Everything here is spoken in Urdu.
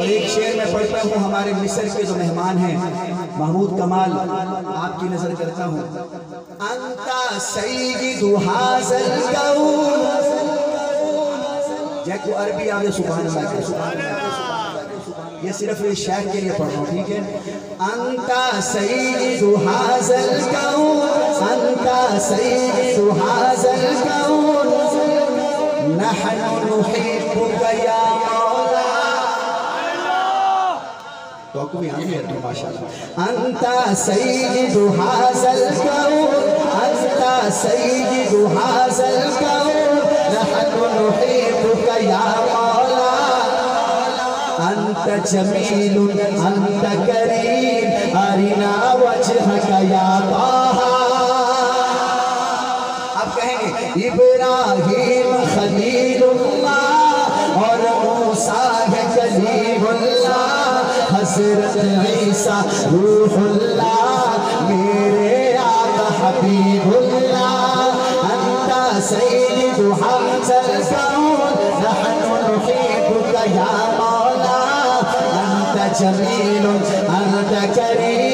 اور ایک شعر میں پڑھتا ہوں ہمارے مصر کے جو مہمان ہیں محمود کمال آپ کی نظر کرتا ہوں انتا سید حاضر الکون جیکو عربی آپ نے سبحان اللہ یہ صرف شیخ کے لیے پڑھ رہا ہوں ٹھیک ہے انتا سید حاضر الکون انتا سید حاضر الکون نحن نحبک یا مولا تو کو بھی آنی ہے ماشاءاللہ انتا سید حاضر الکون انتا سید حاضر الکون نحن نحبک یا مولا انت جمیل انت کریم ارنا وجہک یا طه اب کہیں گے ابراہیم خلیل اللہ اور موسیٰ کلیم اللہ حضرت عیسیٰ روح اللہ میرے آقا حبیب اللہ انت سید حاضر الکون نحن نحبک یا مولا انت جمیل انت کریم